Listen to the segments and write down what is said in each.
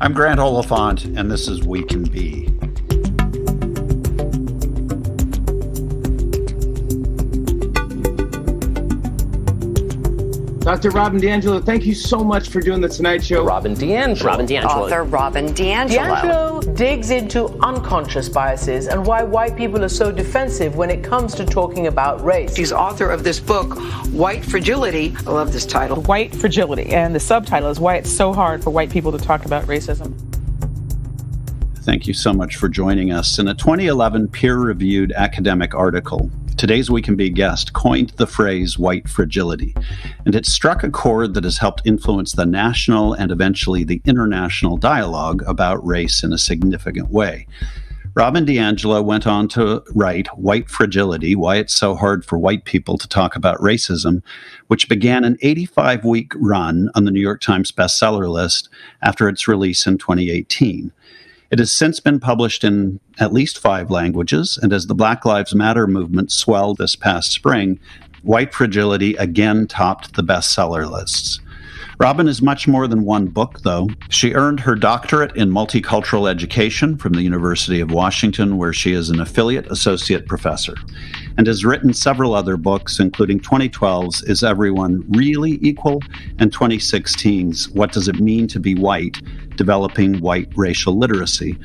I'm Grant Oliphant, and this is We Can Be. Dr. Robin DiAngelo, thank you so much for doing the Tonight Show. Robin DiAngelo. Author Robin DiAngelo. DiAngelo digs into unconscious biases and why white people are so defensive when it comes to talking about race. He's author of this book, White Fragility. I love this title. White Fragility, and the subtitle is Why It's So Hard for White People to Talk About Racism. Thank you so much for joining us. In a 2011 peer-reviewed academic article, today's We Can Be guest coined the phrase white fragility, and it struck a chord that has helped influence the national and eventually the international dialogue about race in a significant way. Robin DiAngelo went on to write White Fragility, Why It's So Hard for White People to Talk About Racism, which began an 85-week run on the New York Times bestseller list after its release in 2018. It has since been published in at least 5 languages, and as the Black Lives Matter movement swelled this past spring, White Fragility again topped the bestseller lists. Robin is much more than one book, though. She earned her doctorate in multicultural education from the University of Washington, where she is an affiliate associate professor, and has written several other books, including 2012's Is Everyone Really Equal? And 2016's What Does It Mean to Be White? Developing White Racial Literacy.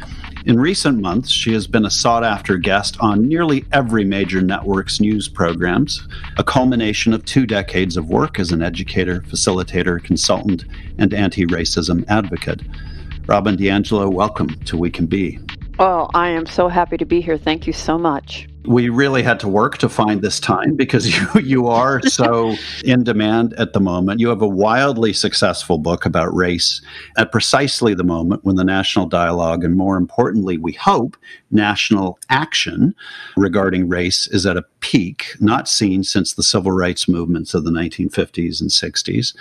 In recent months, she has been a sought-after guest on nearly every major network's news programs, a culmination of 2 decades of work as an educator, facilitator, consultant, and anti-racism advocate. Robin DiAngelo, welcome to We Can Be. Oh, I am so happy to be here. Thank you so much. We really had to work to find this time because you are so in demand at the moment. You have a wildly successful book about race at precisely the moment when the national dialogue and, more importantly, we hope, national action regarding race is at a peak not seen since the civil rights movements of the 1950s and 60s.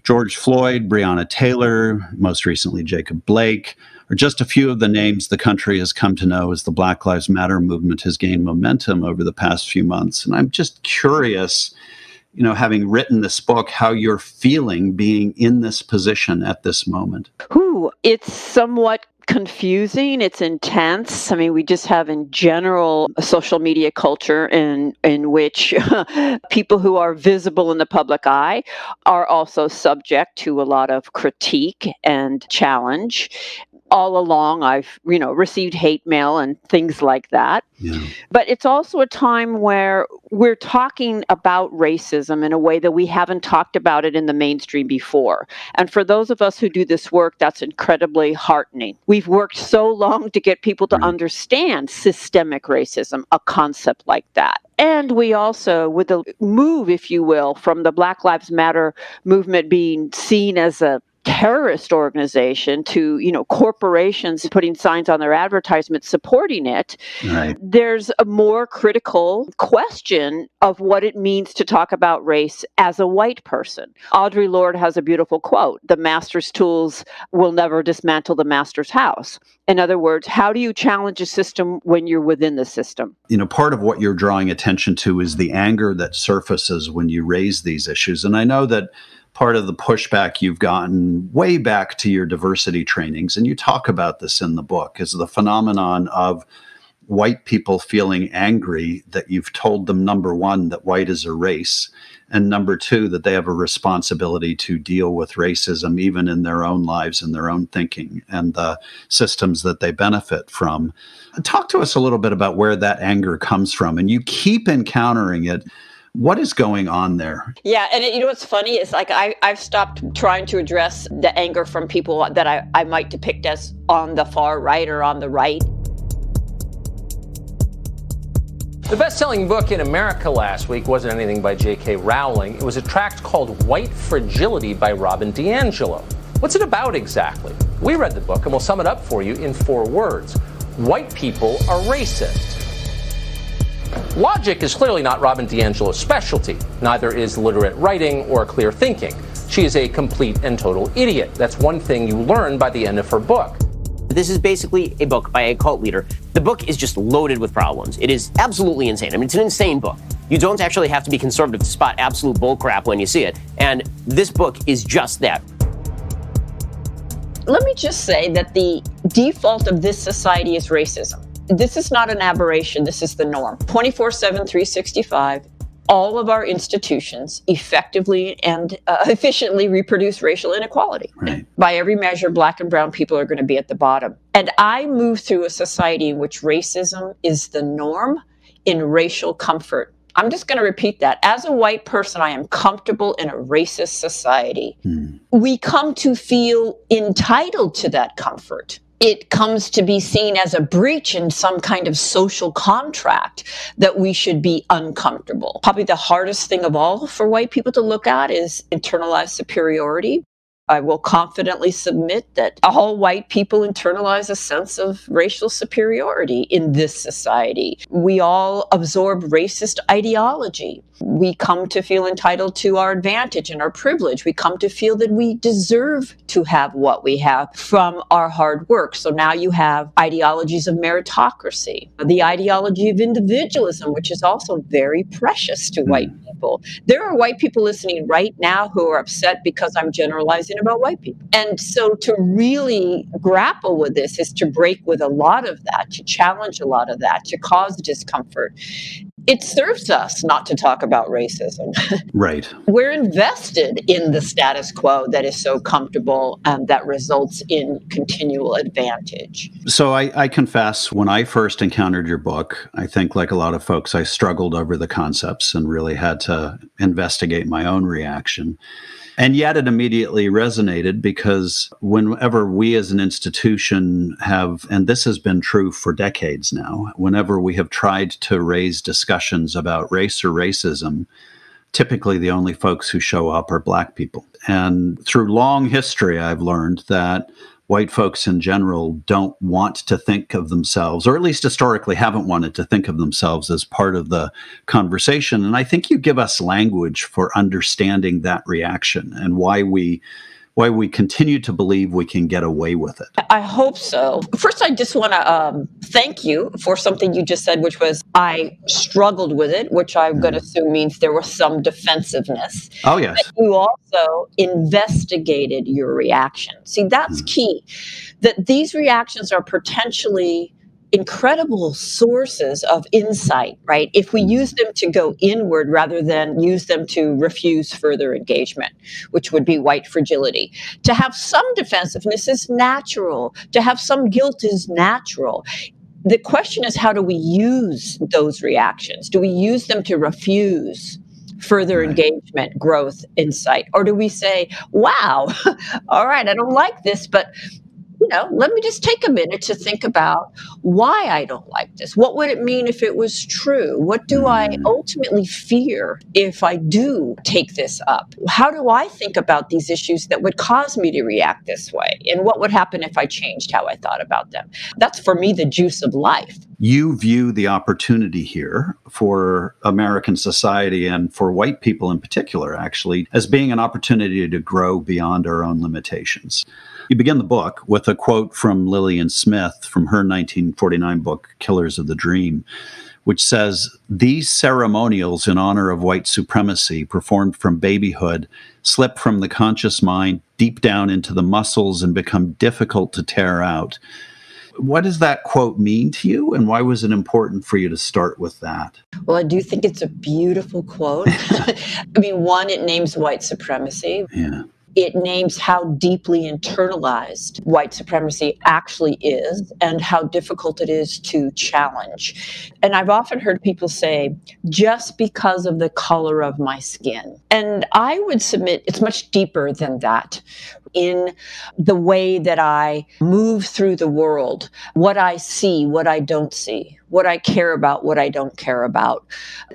George Floyd, Breonna Taylor, most recently Jacob Blake, are just a few of the names the country has come to know as the Black Lives Matter movement has gained momentum over the past few months. And I'm just curious, having written this book, how you're feeling being in this position at this moment. It's somewhat confusing. It's intense. I mean, we just have in general a social media culture in which people who are visible in the public eye are also subject to a lot of critique and challenge. All along, I've, received hate mail and things like that. Yeah. But it's also a time where we're talking about racism in a way that we haven't talked about it in the mainstream before. And for those of us who do this work, that's incredibly heartening. We've worked so long to get people to understand systemic racism, a concept like that. And we also, with the move, if you will, from the Black Lives Matter movement being seen as a terrorist organization to, corporations putting signs on their advertisements supporting it, there's a more critical question of what it means to talk about race as a white person. Audre Lorde has a beautiful quote, "The master's tools will never dismantle the master's house." In other words, how do you challenge a system when you're within the system? Part of what you're drawing attention to is the anger that surfaces when you raise these issues. And I know that part of the pushback you've gotten way back to your diversity trainings, and you talk about this in the book, is the phenomenon of white people feeling angry that you've told them, number one, that white is a race, and number two, that they have a responsibility to deal with racism even in their own lives and their own thinking and the systems that they benefit from. Talk to us a little bit about where that anger comes from, and you keep encountering it. What is going on there? Yeah, and what's funny is I've stopped trying to address the anger from people that I might depict as on the far right or on the right. The best-selling book in America last week wasn't anything by J.K. Rowling. It was a tract called White Fragility by Robin DiAngelo. What's it about exactly? We read the book and we'll sum it up for you in 4 words. White people are racist. Logic is clearly not Robin DiAngelo's specialty. Neither is literate writing or clear thinking. She is a complete and total idiot. That's one thing you learn by the end of her book. This is basically a book by a cult leader. The book is just loaded with problems. It is absolutely insane. I mean, it's an insane book. You don't actually have to be conservative to spot absolute bullcrap when you see it. And this book is just that. Let me just say that the default of this society is racism. This is not an aberration. This is the norm. 24/7, 365. All of our institutions effectively and efficiently reproduce racial inequality. Right. By every measure, Black and brown people are going to be at the bottom. And I move through a society in which racism is the norm in racial comfort. I'm just going to repeat that. As a white person, I am comfortable in a racist society. We come to feel entitled to that comfort. It comes to be seen as a breach in some kind of social contract that we should be uncomfortable. Probably the hardest thing of all for white people to look at is internalized superiority. I will confidently submit that all white people internalize a sense of racial superiority in this society. We all absorb racist ideology. We come to feel entitled to our advantage and our privilege. We come to feel that we deserve to have what we have from our hard work. So now you have ideologies of meritocracy, the ideology of individualism, which is also very precious to white people. There are white people listening right now who are upset because I'm generalizing about white people. And so to really grapple with this is to break with a lot of that, to challenge a lot of that, to cause discomfort. It serves us not to talk about racism. Right. We're invested in the status quo that is so comfortable and that results in continual advantage. So I confess, when I first encountered your book, I think like a lot of folks, I struggled over the concepts and really had to investigate my own reaction. And yet it immediately resonated because whenever we as an institution have, and this has been true for decades now, whenever we have tried to raise discussions about race or racism, typically the only folks who show up are Black people. And through long history, I've learned that white folks in general don't want to think of themselves, or at least historically haven't wanted to think of themselves as part of the conversation. And I think you give us language for understanding that reaction and why we continue to believe we can get away with it. I hope so. First, I just want to thank you for something you just said, which was I struggled with it, which I'm going to assume means there was some defensiveness. Oh, yes. But you also investigated your reaction. See, that's key, that these reactions are potentially incredible sources of insight, right? If we use them to go inward rather than use them to refuse further engagement, which would be white fragility. To have some defensiveness is natural. To have some guilt is natural. The question is, how do we use those reactions? Do we use them to refuse further engagement, growth, insight? Or do we say, wow, all right, I don't like this, but let me just take a minute to think about why I don't like this. What would it mean if it was true? What do I ultimately fear if I do take this up? How do I think about these issues that would cause me to react this way? And what would happen if I changed how I thought about them? That's, for me, the juice of life. You view the opportunity here for American society and for white people in particular, actually, as being an opportunity to grow beyond our own limitations. You begin the book with a quote from Lillian Smith from her 1949 book, Killers of the Dream, which says, "These ceremonials in honor of white supremacy performed from babyhood slip from the conscious mind deep down into the muscles and become difficult to tear out." What does that quote mean to you, and why was it important for you to start with that? Well, I do think it's a beautiful quote. I mean, one, it names white supremacy. Yeah. It names how deeply internalized white supremacy actually is and how difficult it is to challenge. And I've often heard people say, just because of the color of my skin. And I would submit it's much deeper than that. In the way that I move through the world, what I see, what I don't see, what I care about, what I don't care about.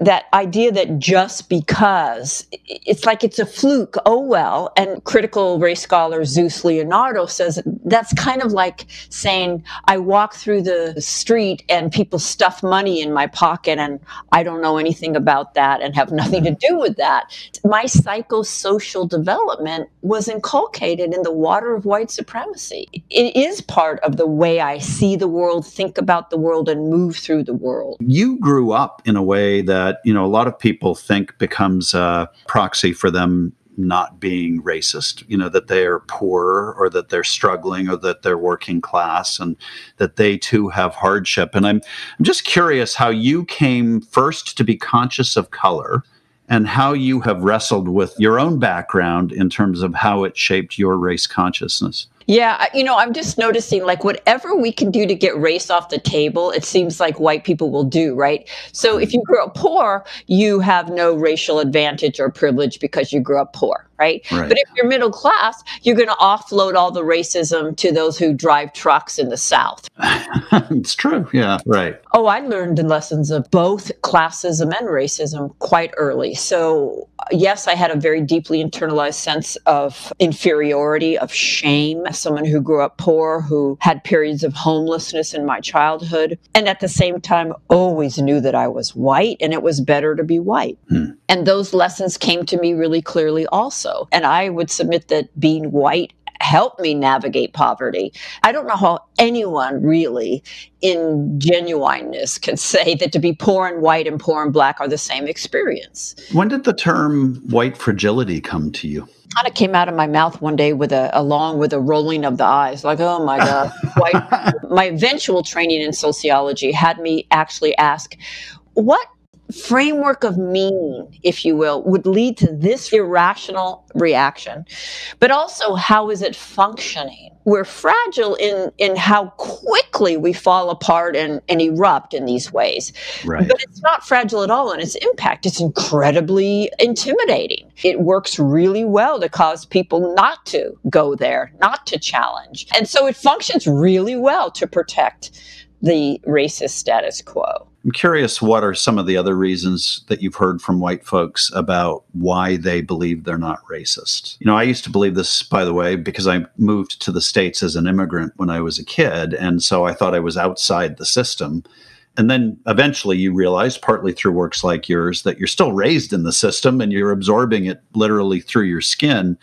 That idea that just because, it's like it's a fluke, oh well. And critical race scholar Zeus Leonardo says that's kind of like saying I walk through the street and people stuff money in my pocket and I don't know anything about that and have nothing to do with that. My psychosocial development was inculcated in the water of white supremacy. It is part of the way I see the world, think about the world, and move through the world. You grew up in a way that, a lot of people think becomes a proxy for them not being racist, that they are poor or that they're struggling or that they're working class and that they too have hardship. And I'm just curious how you came first to be conscious of color and how you have wrestled with your own background in terms of how it shaped your race consciousness. Yeah, I'm just noticing like whatever we can do to get race off the table, it seems like white people will do, right? So if you grew up poor, you have no racial advantage or privilege because you grew up poor, right? But if you're middle class, you're going to offload all the racism to those who drive trucks in the South. It's true. Yeah, right. Oh, I learned the lessons of both classism and racism quite early. So yes, I had a very deeply internalized sense of inferiority, of shame. Someone who grew up poor, who had periods of homelessness in my childhood, and at the same time always knew that I was white and it was better to be white. And those lessons came to me really clearly also. And I would submit that being white helped me navigate poverty. I don't know how anyone really in genuineness can say that to be poor and white and poor and black are the same experience. When did the term white fragility come to you? Kind of came out of my mouth one day along with a rolling of the eyes, like, oh my God. My eventual training in sociology had me actually ask, what framework of meaning, if you will, would lead to this irrational reaction? But also, how is it functioning? We're fragile in how quickly we fall apart and erupt in these ways. Right. But it's not fragile at all in its impact. It's incredibly intimidating. It works really well to cause people not to go there, not to challenge. And so it functions really well to protect the racist status quo. I'm curious, what are some of the other reasons that you've heard from white folks about why they believe they're not racist? I used to believe this, by the way, because I moved to the States as an immigrant when I was a kid. And so I thought I was outside the system. And then eventually you realize, partly through works like yours, that you're still raised in the system and you're absorbing it literally through your skin.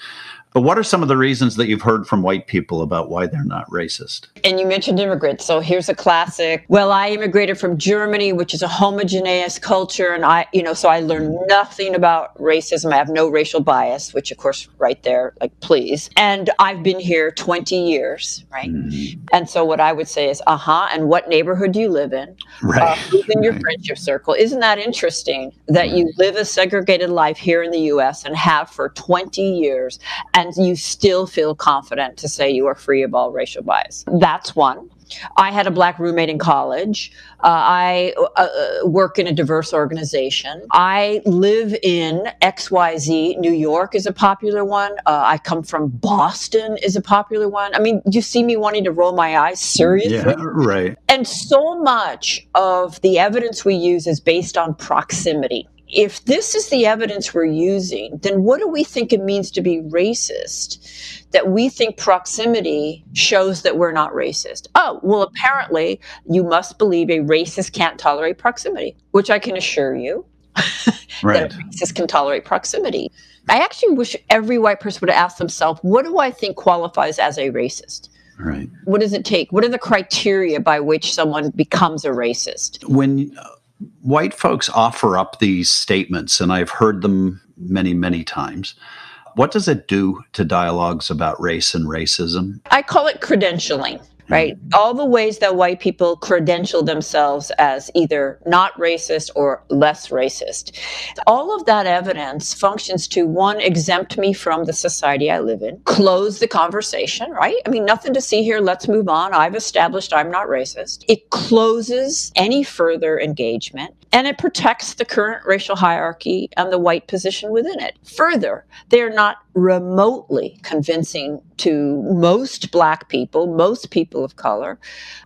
But what are some of the reasons that you've heard from white people about why they're not racist? And you mentioned immigrants. So here's a classic. Well, I immigrated from Germany, which is a homogeneous culture. And so I learned nothing about racism. I have no racial bias, which of course, right there, like, please. And I've been here 20 years, right? Mm-hmm. And so what I would say is, and what neighborhood do you live in? Right. Who's in your friendship circle? Isn't that interesting that you live a segregated life here in the U.S. and have for 20 years, and you still feel confident to say you are free of all racial bias? That's one. I had a black roommate in college. I work in a diverse organization. I live in XYZ. New York is a popular one. I come from Boston is a popular one. I mean, you see me wanting to roll my eyes? Seriously? Yeah, right. And so much of the evidence we use is based on proximity. If this is the evidence we're using, then what do we think it means to be racist? That we think proximity shows that we're not racist. Oh, well, apparently you must believe a racist can't tolerate proximity, which I can assure you right. that a racist can tolerate proximity. I actually wish every white person would ask themselves, what do I think qualifies as a racist? Right. What does it take? What are the criteria by which someone becomes a racist? When white folks offer up these statements, and I've heard them many, many times, what does it do to dialogues about race and racism? I call it credentialing, right? All the ways that white people credential themselves as either not racist or less racist. All of that evidence functions to, one, exempt me from the society I live in, close the conversation, right? I mean, nothing to see here. Let's move on. I've established I'm not racist. It closes any further engagement, and it protects the current racial hierarchy and the white position within it. Further, they're not remotely convincing to most black people, most people of color.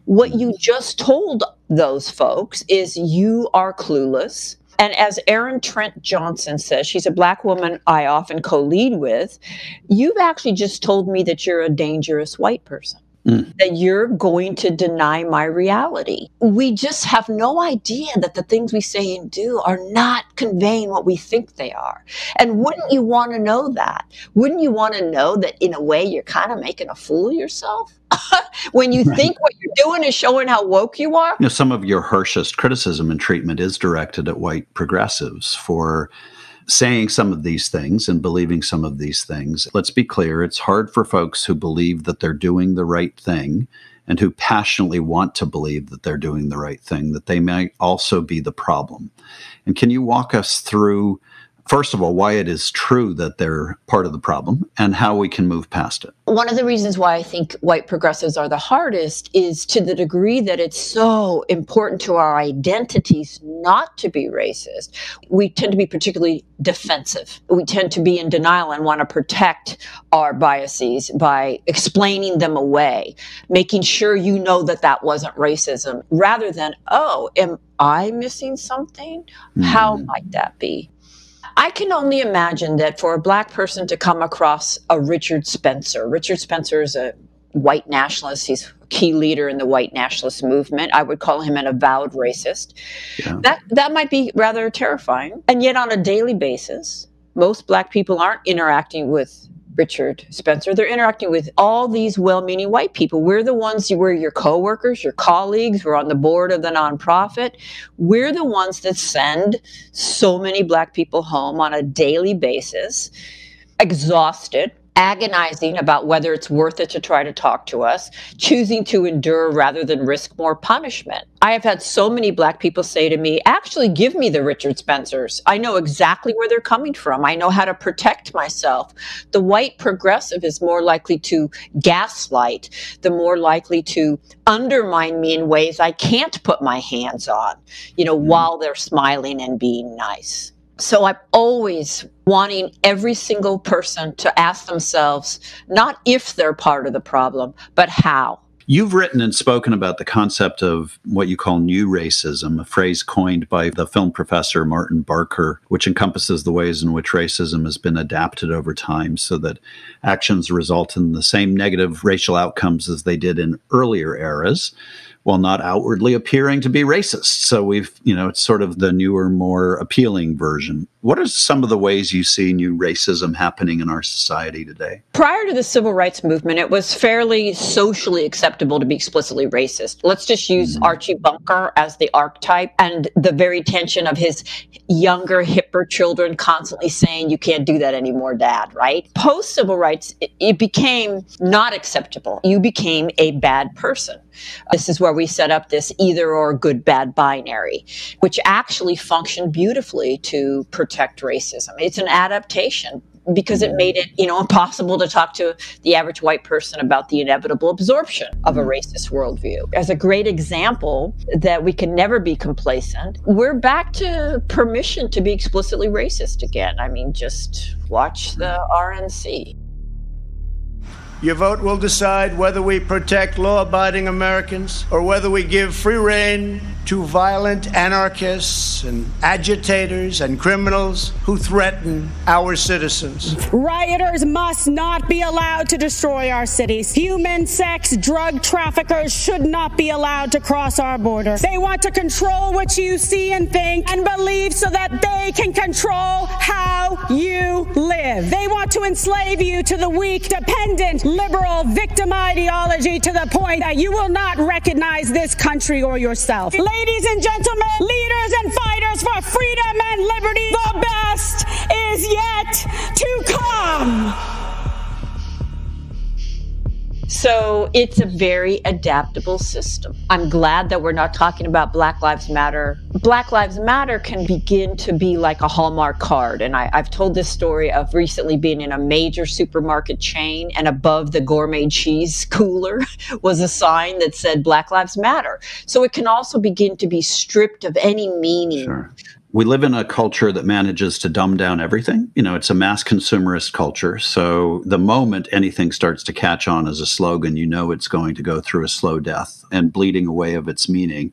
What you just told those folks is you are clueless. And as Erin Trent Johnson says, she's a black woman I often co-lead with, you've actually just told me that you're a dangerous white person. That you're going to deny my reality. We just have no idea that the things we say and do are not conveying what we think they are. And wouldn't you want to know that? Wouldn't you want to know that in a way you're kind of making a fool of yourself? When you think what you're doing is showing how woke you are? Some of your harshest criticism and treatment is directed at white progressives for saying some of these things and believing some of these things. Let's be clear, it's hard for folks who believe that they're doing the right thing and who passionately want to believe that they're doing the right thing, that they might also be the problem. And can you walk us through, first of all, why it is true that they're part of the problem and how we can move past it? One of the reasons why I think white progressives are the hardest is to the degree that it's so important to our identities not to be racist. We tend to be particularly defensive. We tend to be in denial and want to protect our biases by explaining them away, making sure you know that that wasn't racism, rather than, oh, am I missing something? How might that be? I can only imagine that for a Black person to come across a Richard Spencer is a white nationalist. He's a key leader in the white nationalist movement. I would call him an avowed racist. Yeah. That might be rather terrifying. And yet on a daily basis, most Black people aren't interacting with Richard Spencer. They're interacting with all these well-meaning white people. We're the ones, we're your coworkers, your colleagues. We're on the board of the nonprofit. We're the ones that send so many Black people home on a daily basis, exhausted, agonizing about whether it's worth it to try to talk to us, choosing to endure rather than risk more punishment. I have had so many Black people say to me, actually give me the Richard Spencers. I know exactly where they're coming from. I know how to protect myself. The white progressive is more likely to gaslight, the more likely to undermine me in ways I can't put my hands on, while they're smiling and being nice. So I'm always wanting every single person to ask themselves, not if they're part of the problem, but how. You've written and spoken about the concept of what you call new racism, a phrase coined by the film professor Martin Barker, which encompasses the ways in which racism has been adapted over time so that actions result in the same negative racial outcomes as they did in earlier eras, while not outwardly appearing to be racist. So it's sort of the newer, more appealing version. What are some of the ways you see new racism happening in our society today? Prior to the civil rights movement, it was fairly socially acceptable to be explicitly racist. Let's just use Archie Bunker as the archetype and the very tension of his younger, hipper children constantly saying, you can't do that anymore, Dad, right? Post-civil rights, it became not acceptable. You became a bad person. This is where we set up this either or good, bad binary, which actually functioned beautifully to protect racism. It's an adaptation because it made it, impossible to talk to the average white person about the inevitable absorption of a racist worldview. As a great example that we can never be complacent, we're back to permission to be explicitly racist again. I mean, just watch the RNC. Your vote will decide whether we protect law-abiding Americans or whether we give free rein to violent anarchists and agitators and criminals who threaten our citizens. Rioters must not be allowed to destroy our cities. Human sex drug traffickers should not be allowed to cross our border. They want to control what you see and think and believe so that they can control how you live. They want to enslave you to the weak, dependent, liberal victim ideology to the point that you will not recognize this country or yourself. Ladies and gentlemen, leaders and fighters for freedom and liberty, the best is yet to come. So it's a very adaptable system. I'm glad that we're not talking about Black Lives Matter. Black Lives Matter can begin to be like a Hallmark card. And I've told this story of recently being in a major supermarket chain, and above the gourmet cheese cooler was a sign that said Black Lives Matter. So it can also begin to be stripped of any meaning. Sure. We live in a culture that manages to dumb down everything. It's a mass consumerist culture. So the moment anything starts to catch on as a slogan, it's going to go through a slow death and bleeding away of its meaning.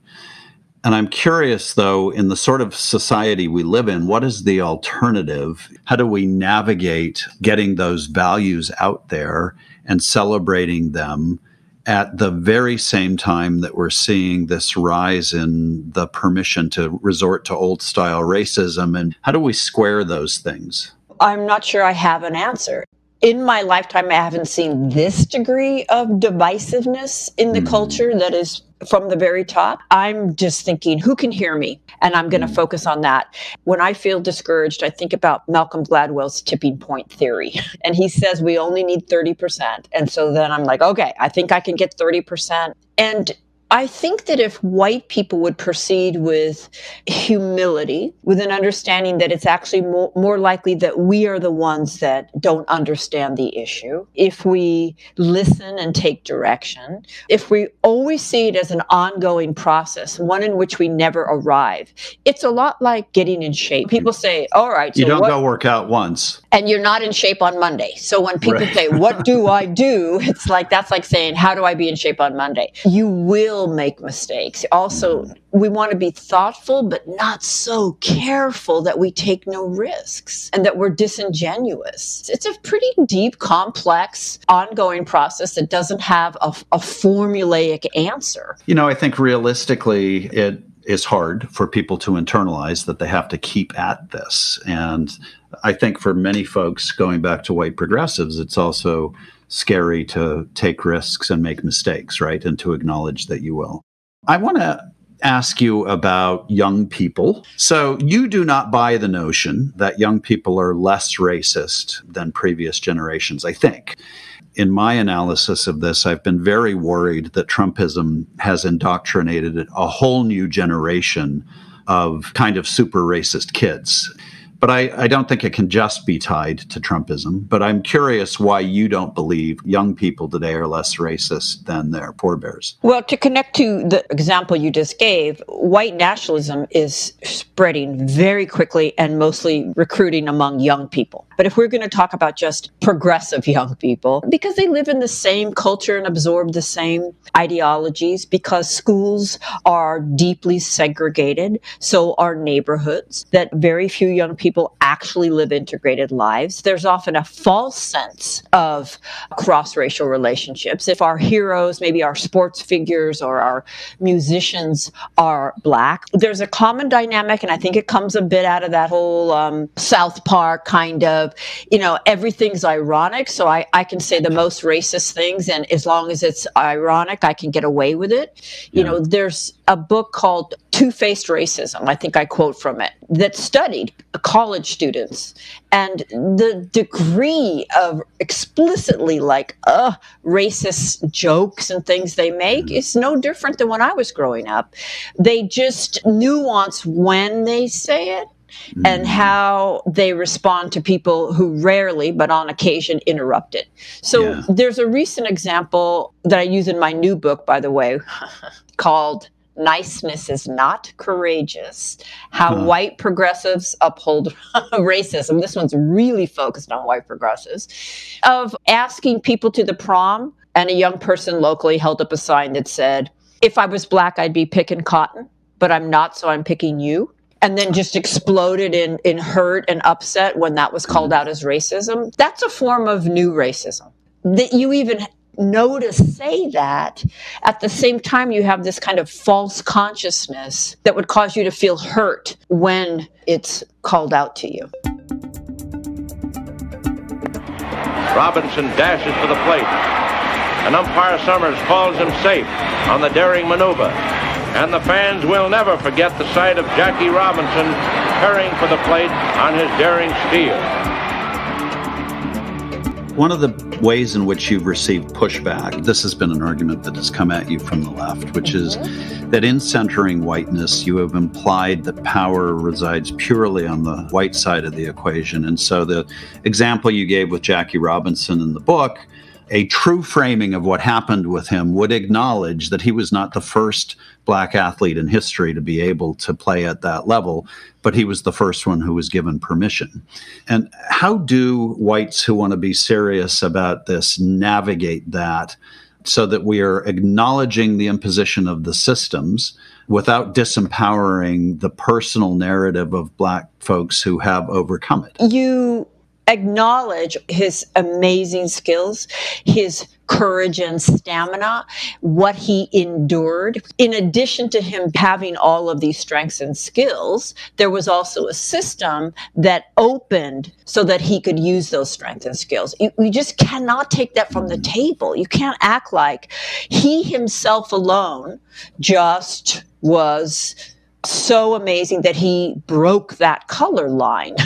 And I'm curious, though, in the sort of society we live in, what is the alternative? How do we navigate getting those values out there and celebrating them at the very same time that we're seeing this rise in the permission to resort to old-style racism? And how do we square those things? I'm not sure I have an answer. in my lifetime, I haven't seen this degree of divisiveness in the culture that is from the very top. I'm just thinking, who can hear me? And I'm going to focus on that. When I feel discouraged, I think about Malcolm Gladwell's tipping point theory. And he says we only need 30%. And so then I'm like, okay, I think I can get 30%. And I think that if white people would proceed with humility, with an understanding that it's actually more likely that we are the ones that don't understand the issue, if we listen and take direction, if we always see it as an ongoing process, one in which we never arrive, it's a lot like getting in shape. People say, all right, you don't go work out once. And you're not in shape on Monday. So when people say, what do I do? It's like, that's like saying, how do I be in shape on Monday? You will make mistakes. Also, we want to be thoughtful, but not so careful that we take no risks and that we're disingenuous. It's a pretty deep, complex, ongoing process that doesn't have a formulaic answer. You know, I think realistically, it is hard for people to internalize that they have to keep at this. And I think for many folks, going back to white progressives, it's also scary to take risks and make mistakes, right? And to acknowledge that you will. I want to ask you about young people. So you do not buy the notion that young people are less racist than previous generations, I think. In my analysis of this, I've been very worried that Trumpism has indoctrinated a whole new generation of kind of super racist kids. But I don't think it can just be tied to Trumpism. But I'm curious why you don't believe young people today are less racist than their forebears. Well, to connect to the example you just gave, white nationalism is spreading very quickly and mostly recruiting among young people. But if we're going to talk about just progressive young people, because they live in the same culture and absorb the same ideologies, because schools are deeply segregated, so are neighborhoods, that very few young people actually live integrated lives. There's often a false sense of cross-racial relationships. If our heroes, maybe our sports figures or our musicians are Black, there's a common dynamic, and I think it comes a bit out of that whole South Park kind of, you know, everything's ironic, so I can say the most racist things, and as long as it's ironic, I can get away with it. You know, there's a book called Two-Faced Racism, I think I quote from it, that studied college students, and the degree of explicitly racist jokes and things they make is no different than when I was growing up. They just nuance when they say it and how they respond to people who rarely, but on occasion, interrupt it. So there's a recent example that I use in my new book, by the way, called Niceness is Not Courageous, How White Progressives Uphold Racism. This one's really focused on white progressives, of asking people to the prom, and a young person locally held up a sign that said, if I was Black, I'd be picking cotton, but I'm not, so I'm picking you. And then just exploded in hurt and upset when that was called out as racism. That's a form of new racism. That you even know to say that, at the same time you have this kind of false consciousness that would cause you to feel hurt when it's called out to you. Robinson dashes to the plate, and umpire Summers calls him safe on the daring maneuver. And the fans will never forget the sight of Jackie Robinson hurrying for the plate on his daring steal. One of the ways in which you've received pushback, this has been an argument that has come at you from the left, which is that in centering whiteness, you have implied that power resides purely on the white side of the equation. And so the example you gave with Jackie Robinson in the book, a true framing of what happened with him would acknowledge that he was not the first Black athlete in history to be able to play at that level, but he was the first one who was given permission. And how do whites who want to be serious about this navigate that so that we are acknowledging the imposition of the systems without disempowering the personal narrative of Black folks who have overcome it? You acknowledge his amazing skills, his courage and stamina, what he endured. In addition to him having all of these strengths and skills, there was also a system that opened so that he could use those strengths and skills. You just cannot take that from the table. You can't act like he himself alone just was so amazing that he broke that color line.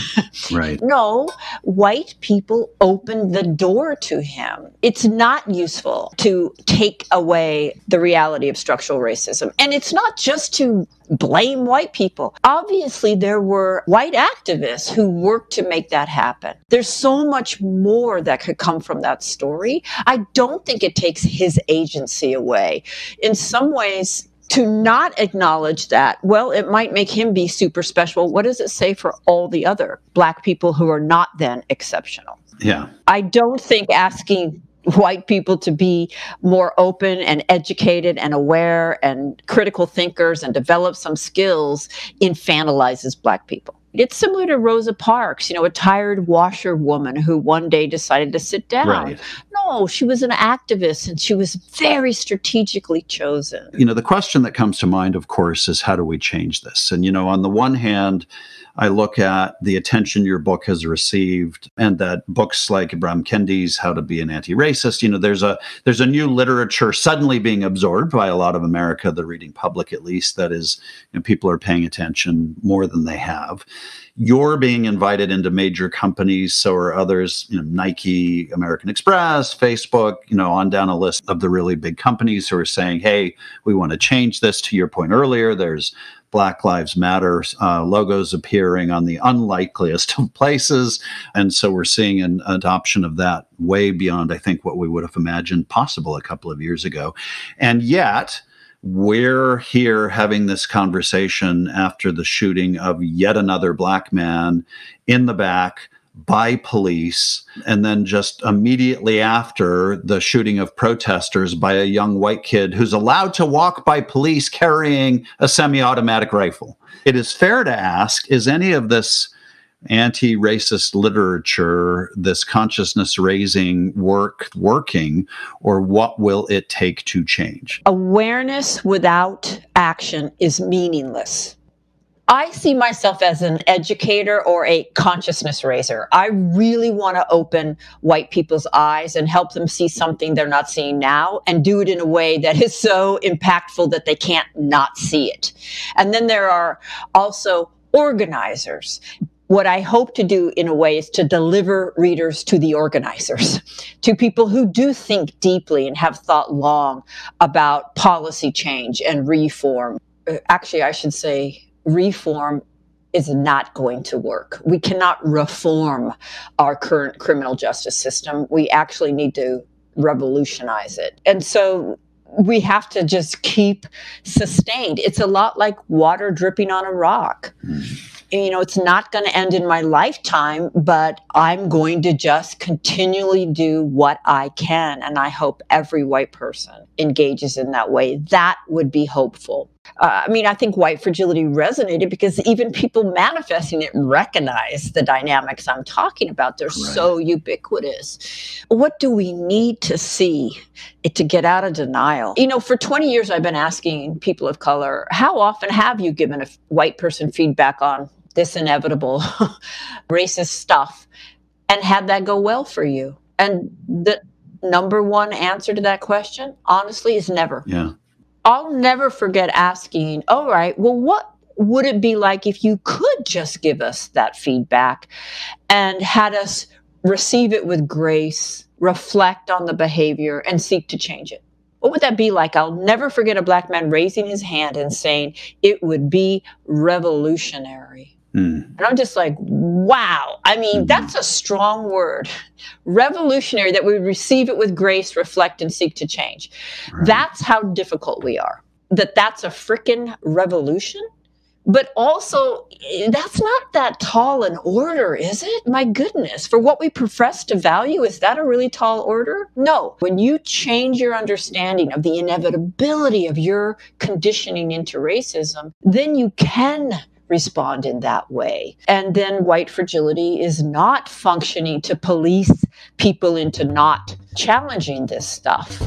Right. No, white people opened the door to him. It's not useful to take away the reality of structural racism. And it's not just to blame white people. Obviously, there were white activists who worked to make that happen. There's so much more that could come from that story. I don't think it takes his agency away. In some ways, to not acknowledge that, well, it might make him be super special. What does it say for all the other Black people who are not then exceptional? Yeah. I don't think asking white people to be more open and educated and aware and critical thinkers and develop some skills infantilizes Black people. It's similar to Rosa Parks, a tired washerwoman who one day decided to sit down. Right. No, she was an activist and she was very strategically chosen. The question that comes to mind, of course, is how do we change this? And, on the one hand, I look at the attention your book has received and that books like Ibram Kendi's How to Be an Anti-Racist, there's a new literature suddenly being absorbed by a lot of America, the reading public at least, that is, people are paying attention more than they have. You're being invited into major companies, so are others, Nike, American Express, Facebook, on down a list of the really big companies who are saying, hey, we want to change this. To your point earlier, there's Black Lives Matter logos appearing on the unlikeliest of places. And so we're seeing an adoption of that way beyond, I think, what we would have imagined possible a couple of years ago. And yet, we're here having this conversation after the shooting of yet another Black man in the back by police, and then just immediately after the shooting of protesters by a young white kid who's allowed to walk by police carrying a semi-automatic rifle. It is fair to ask, is any of this anti-racist literature, this consciousness-raising work working, or what will it take to change? Awareness without action is meaningless. I see myself as an educator or a consciousness raiser. I really want to open white people's eyes and help them see something they're not seeing now and do it in a way that is so impactful that they can't not see it. And then there are also organizers. What I hope to do in a way is to deliver readers to the organizers, to people who do think deeply and have thought long about policy change and reform. Actually, I should say, reform is not going to work. We cannot reform our current criminal justice system. We actually need to revolutionize it. And so we have to just keep sustained. It's a lot like water dripping on a rock. It's not going to end in my lifetime, but I'm going to just continually do what I can. And I hope every white person engages in that way. That would be hopeful. I think white fragility resonated because even people manifesting it recognize the dynamics I'm talking about. They're so ubiquitous. What do we need to see to get out of denial? For 20 years, I've been asking people of color, how often have you given a white person feedback on this inevitable racist stuff and had that go well for you? And the number one answer to that question, honestly, is never. Yeah. I'll never forget asking, all right, well, what would it be like if you could just give us that feedback and had us receive it with grace, reflect on the behavior, and seek to change it? What would that be like? I'll never forget a Black man raising his hand and saying it would be revolutionary. And I'm just like, wow. That's a strong word. Revolutionary, that we receive it with grace, reflect, and seek to change. Right. That's how difficult we are. That's a frickin' revolution. But also, that's not that tall an order, is it? My goodness. For what we profess to value, is that a really tall order? No. When you change your understanding of the inevitability of your conditioning into racism, then you can respond in that way. And then white fragility is not functioning to police people into not challenging this stuff.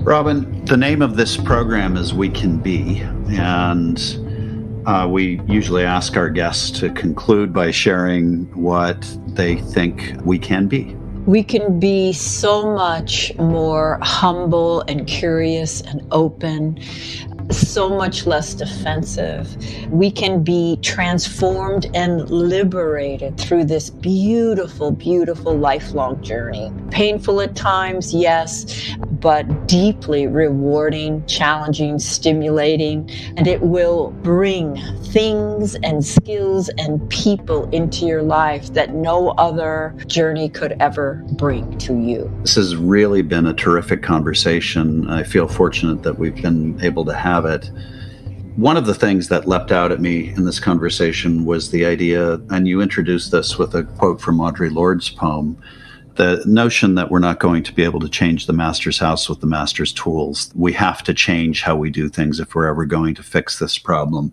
Robin, the name of this program is We Can Be, and we usually ask our guests to conclude by sharing what they think we can be. We can be so much more humble and curious and open, so much less defensive. We can be transformed and liberated through this beautiful, beautiful lifelong journey. Painful at times, yes, but deeply rewarding, challenging, stimulating, and it will bring things and skills and people into your life that no other journey could ever bring to you. This has really been a terrific conversation. I feel fortunate that we've been able to have it. One of the things that leapt out at me in this conversation was the idea, and you introduced this with a quote from Audre Lorde's poem, the notion that we're not going to be able to change the master's house with the master's tools. We have to change how we do things if we're ever going to fix this problem.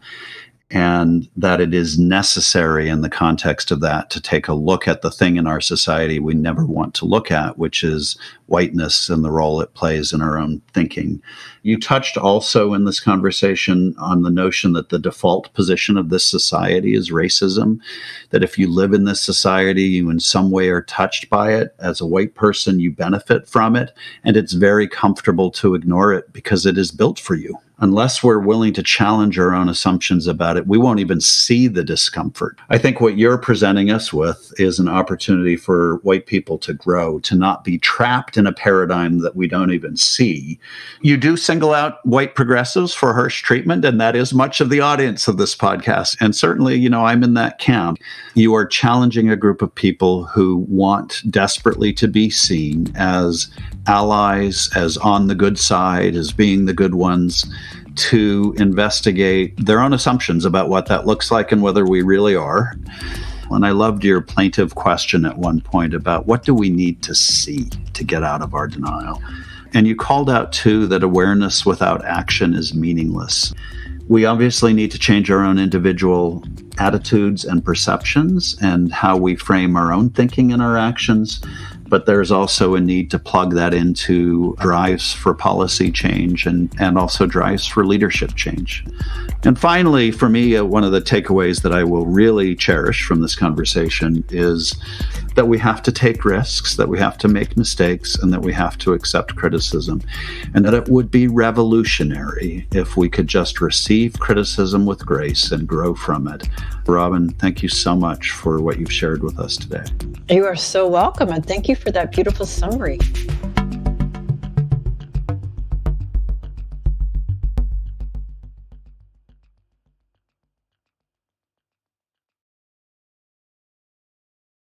And that it is necessary in the context of that to take a look at the thing in our society we never want to look at, which is whiteness and the role it plays in our own thinking. You touched also in this conversation on the notion that the default position of this society is racism, that if you live in this society, you in some way are touched by it. As a white person, you benefit from it, and it's very comfortable to ignore it because it is built for you. Unless we're willing to challenge our own assumptions about it, we won't even see the discomfort. I think what you're presenting us with is an opportunity for white people to grow, to not be trapped in a paradigm that we don't even see. You do single out white progressives for harsh treatment, and that is much of the audience of this podcast. And certainly, I'm in that camp. You are challenging a group of people who want desperately to be seen as allies, as on the good side, as being the good ones, to investigate their own assumptions about what that looks like and whether we really are. And I loved your plaintive question at one point about what do we need to see to get out of our denial? And you called out, too, that awareness without action is meaningless. We obviously need to change our own individual attitudes and perceptions and how we frame our own thinking and our actions. But there's also a need to plug that into drives for policy change and also drives for leadership change. And finally, for me, one of the takeaways that I will really cherish from this conversation is that we have to take risks, that we have to make mistakes, and that we have to accept criticism. And that it would be revolutionary if we could just receive criticism with grace and grow from it. Robin, thank you so much for what you've shared with us today. You are so welcome, and thank you for that beautiful summary.